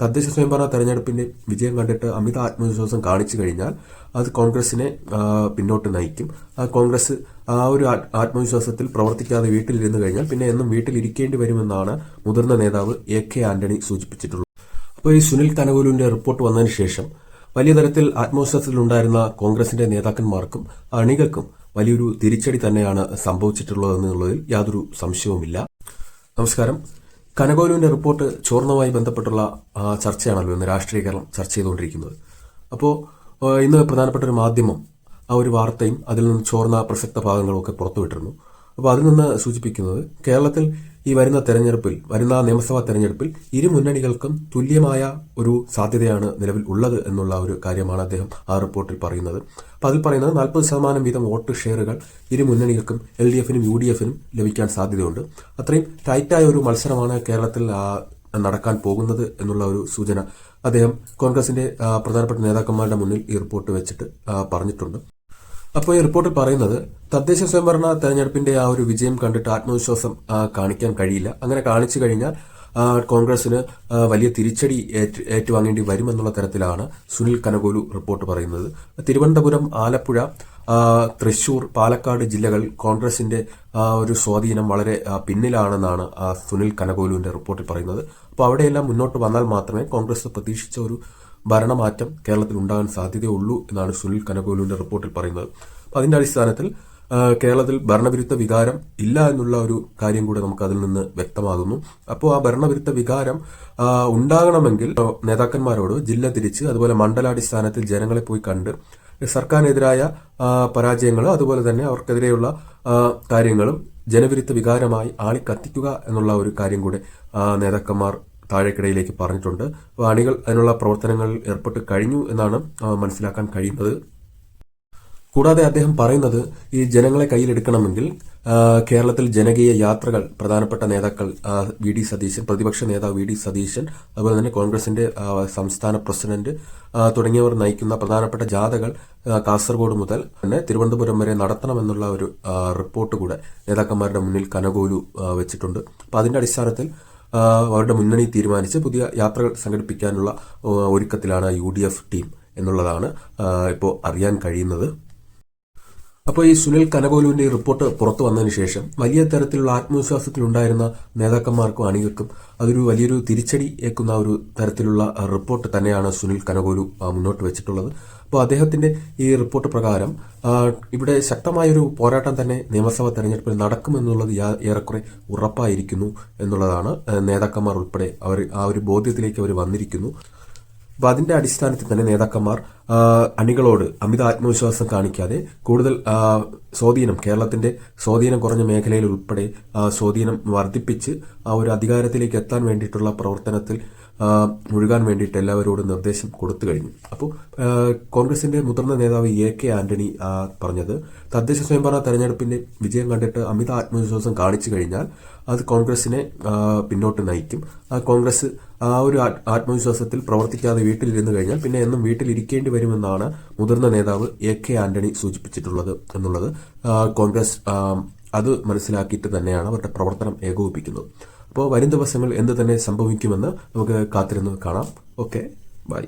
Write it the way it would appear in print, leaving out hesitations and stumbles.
തദ്ദേശ സ്വയംഭരണ തെരഞ്ഞെടുപ്പിന്റെ വിജയം കണ്ടിട്ട് അമിത ആത്മവിശ്വാസം കാണിച്ചു കഴിഞ്ഞാൽ അത് കോൺഗ്രസിനെ പിന്നോട്ട് നയിക്കും. കോൺഗ്രസ് ആ ഒരു ആത്മവിശ്വാസത്തിൽ പ്രവർത്തിക്കാതെ വീട്ടിലിരുന്നു കഴിഞ്ഞാൽ പിന്നെ എന്നും വീട്ടിലിരിക്കേണ്ടി വരുമെന്നാണ് മുതിർന്ന നേതാവ് AK ആന്റണി സൂചിപ്പിച്ചിട്ടുള്ളത്. അപ്പോൾ ഈ സുനിൽ കനകോലുവിന്റെ റിപ്പോർട്ട് വന്നതിന് ശേഷം വലിയ തരത്തിൽ ആത്മവിശ്വാസത്തിലുണ്ടായിരുന്ന കോൺഗ്രസിന്റെ നേതാക്കന്മാർക്കും അണികൾക്കും വലിയൊരു തിരിച്ചടി തന്നെയാണ് സംഭവിച്ചിട്ടുള്ളതെന്നുള്ളതിൽ യാതൊരു സംശയവുമില്ല. നമസ്കാരം. കനകോലുവിന്റെ റിപ്പോർട്ട് ചോർന്നതുമായി ബന്ധപ്പെട്ടുള്ള ചർച്ചയാണല്ലോ ഇന്ന് രാഷ്ട്രീയ കേരളം ചർച്ച ചെയ്തുകൊണ്ടിരിക്കുന്നത്. അപ്പോൾ ഇന്ന് പ്രധാനപ്പെട്ട ഒരു മാധ്യമം ആ ഒരു വാർത്തയും അതിൽ നിന്ന് ചോർന്ന പ്രസക്ത ഭാഗങ്ങളും ഒക്കെ പുറത്തുവിട്ടിരുന്നു. അപ്പോൾ അതിൽ നിന്ന് സൂചിപ്പിക്കുന്നത് കേരളത്തിൽ ഈ വരുന്ന നിയമസഭാ തെരഞ്ഞെടുപ്പിൽ ഇരു മുന്നണികൾക്കും തുല്യമായ ഒരു സാധ്യതയാണ് നിലവിൽ ഉള്ളത് എന്നുള്ള ഒരു കാര്യമാണ് അദ്ദേഹം ആ റിപ്പോർട്ടിൽ പറയുന്നത്. അപ്പോൾ അതിൽ പറയുന്നത് 40% വീതം വോട്ട് ഷെയറുകൾ ഇരു മുന്നണികൾക്കും LDFനും UDFനും ലഭിക്കാൻ സാധ്യതയുണ്ട്. അത്രയും ടൈറ്റായ ഒരു മത്സരമാണ് കേരളത്തിൽ നടക്കാൻ പോകുന്നത് എന്നുള്ള ഒരു സൂചന അദ്ദേഹം കോൺഗ്രസിന്റെ പ്രധാനപ്പെട്ട നേതാക്കന്മാരുടെ മുന്നിൽ ഈ റിപ്പോർട്ട് വെച്ചിട്ട് പറഞ്ഞിട്ടുണ്ട്. അപ്പോൾ ഈ റിപ്പോർട്ടിൽ പറയുന്നത് തദ്ദേശ സ്വയംഭരണ തെരഞ്ഞെടുപ്പിന്റെ ആ ഒരു വിജയം കണ്ടിട്ട് ആത്മവിശ്വാസം കാണിക്കാൻ കഴിയില്ല. അങ്ങനെ കാണിച്ചു കഴിഞ്ഞാൽ കോൺഗ്രസിന് വലിയ തിരിച്ചടി ഏറ്റുവാങ്ങേണ്ടി വരുമെന്നുള്ള തരത്തിലാണ് സുനിൽ കനകോലു റിപ്പോർട്ട് പറയുന്നത്. തിരുവനന്തപുരം, ആലപ്പുഴ, തൃശൂർ, പാലക്കാട് ജില്ലകൾ കോൺഗ്രസിന്റെ ഒരു സ്വാധീനം വളരെ പിന്നിലാണെന്നാണ് സുനിൽ കനകോലുവിന്റെ റിപ്പോർട്ടിൽ പറയുന്നത്. അപ്പോൾ അവിടെയെല്ലാം മുന്നോട്ട് വന്നാൽ മാത്രമേ കോൺഗ്രസ് പ്രതീക്ഷിച്ച ഒരു ഭരണമാറ്റം കേരളത്തിൽ ഉണ്ടാകാൻ സാധ്യതയുള്ളൂ എന്നാണ് സുനിൽ കനകോലുവിന്റെ റിപ്പോർട്ടിൽ പറയുന്നത്. അപ്പോൾ അതിന്റെ അടിസ്ഥാനത്തിൽ കേരളത്തിൽ ഭരണവിരുദ്ധ വികാരം ഇല്ല എന്നുള്ള ഒരു കാര്യം കൂടെ നമുക്ക് അതിൽ നിന്ന് വ്യക്തമാകുന്നു. അപ്പോൾ ആ ഭരണവിരുദ്ധ വികാരം ഉണ്ടാകണമെങ്കിൽ നേതാക്കന്മാരോട് ജില്ല തിരിച്ച് അതുപോലെ മണ്ഡലാടിസ്ഥാനത്തിൽ ജനങ്ങളെ പോയി കണ്ട് സർക്കാരിനെതിരായ പരാജയങ്ങളും അതുപോലെ തന്നെ അവർക്കെതിരെയുള്ള കാര്യങ്ങളും ജനവിരുദ്ധ വികാരമായി ആളിക്കത്തിക്കുക എന്നുള്ള ഒരു കാര്യം കൂടെ നേതാക്കന്മാർ താഴേക്കിടയിലേക്ക് പറഞ്ഞിട്ടുണ്ട്. അണികൾ അതിനുള്ള പ്രവർത്തനങ്ങളിൽ ഏർപ്പെട്ട് കഴിഞ്ഞു എന്നാണ് മനസ്സിലാക്കാൻ കഴിയുന്നത്. കൂടാതെ അദ്ദേഹം പറയുന്നത് ഈ ജനങ്ങളെ കയ്യിലെടുക്കണമെങ്കിൽ കേരളത്തിൽ ജനകീയ യാത്രകൾ പ്രധാനപ്പെട്ട നേതാക്കൾ VD സതീശൻ, പ്രതിപക്ഷ നേതാവ് VD സതീശൻ, അതുപോലെ തന്നെ കോൺഗ്രസിന്റെ സംസ്ഥാന പ്രസിഡന്റ് തുടങ്ങിയവർ നയിക്കുന്ന പ്രധാനപ്പെട്ട ജാഥകൾ കാസർഗോഡ് മുതൽ തന്നെ തിരുവനന്തപുരം വരെ നടത്തണമെന്നുള്ള ഒരു റിപ്പോർട്ട് കൂടെ നേതാക്കന്മാരുടെ മുന്നിൽ കനകോലു വെച്ചിട്ടുണ്ട്. അപ്പോൾ അതിന്റെ അടിസ്ഥാനത്തിൽ അവരുടെ മുന്നണി തീരുമാനിച്ച് പുതിയ യാത്രകൾ സംഘടിപ്പിക്കാനുള്ള ഒരുക്കത്തിലാണ് UDF ടീം എന്നുള്ളതാണ് ഇപ്പോൾ അറിയാൻ കഴിയുന്നത്. അപ്പോൾ ഈ സുനിൽ കനകോലുവിന്റെ ഈ റിപ്പോർട്ട് പുറത്തു വന്നതിന് ശേഷം വലിയ തരത്തിലുള്ള ആത്മവിശ്വാസത്തിലുണ്ടായിരുന്ന നേതാക്കന്മാർക്കും അണികൾക്കും അതൊരു വലിയൊരു തിരിച്ചടി ഏക്കുന്ന ഒരു തരത്തിലുള്ള റിപ്പോർട്ട് തന്നെയാണ് സുനിൽ കനകോലു മുന്നോട്ട് വെച്ചിട്ടുള്ളത്. അപ്പോൾ അദ്ദേഹത്തിന്റെ ഈ റിപ്പോർട്ട് പ്രകാരം ഇവിടെ ശക്തമായൊരു പോരാട്ടം തന്നെ നിയമസഭാ തെരഞ്ഞെടുപ്പിൽ നടക്കുമെന്നുള്ളത് ഏറെക്കുറെ ഉറപ്പായിരിക്കുന്നു എന്നുള്ളതാണ്. നേതാക്കന്മാർ ഉൾപ്പെടെ ആ ഒരു ബോധ്യത്തിലേക്ക് അവർ വന്നിരിക്കുന്നു. അപ്പോൾ അതിന്റെ അടിസ്ഥാനത്തിൽ തന്നെ നേതാക്കന്മാർ അണികളോട് അമിത ആത്മവിശ്വാസം കാണിക്കാതെ കൂടുതൽ കേരളത്തിന്റെ സ്വാധീനം കുറഞ്ഞ മേഖലയിൽ ഉൾപ്പെടെ സ്വാധീനം വർദ്ധിപ്പിച്ച് ആ ഒരു അധികാരത്തിലേക്ക് എത്താൻ വേണ്ടിയിട്ടുള്ള പ്രവർത്തനത്തിൽ മുഴുകാൻ വേണ്ടിയിട്ട് എല്ലാവരോടും നിർദ്ദേശം കൊടുത്തു കഴിഞ്ഞു. അപ്പോൾ കോൺഗ്രസിന്റെ മുതിർന്ന നേതാവ് AK ആന്റണി പറഞ്ഞത് തദ്ദേശ സ്വയംഭരണ തെരഞ്ഞെടുപ്പിന്റെ വിജയം കണ്ടിട്ട് അമിത ആത്മവിശ്വാസം കാണിച്ചു കഴിഞ്ഞാൽ അത് കോൺഗ്രസിനെ പിന്നോട്ട് നയിക്കും. കോൺഗ്രസ് ആ ഒരു ആത്മവിശ്വാസത്തിൽ പ്രവർത്തിക്കാതെ വീട്ടിലിരുന്നു കഴിഞ്ഞാൽ പിന്നെ എന്നും വീട്ടിലിരിക്കേണ്ടി വരുമെന്നാണ് മുതിർന്ന നേതാവ് AK ആന്റണി സൂചിപ്പിച്ചിട്ടുള്ളത് എന്നുള്ളത് കോൺഗ്രസ് അത് മനസ്സിലാക്കിയിട്ട് തന്നെയാണ് അവരുടെ പ്രവർത്തനം ഏകോപിപ്പിക്കുന്നത്. അപ്പോൾ വരും ദിവസങ്ങൾ എന്ത് തന്നെ സംഭവിക്കുമെന്ന് നമുക്ക് കാത്തിരുന്ന് കാണാം. Okay, by.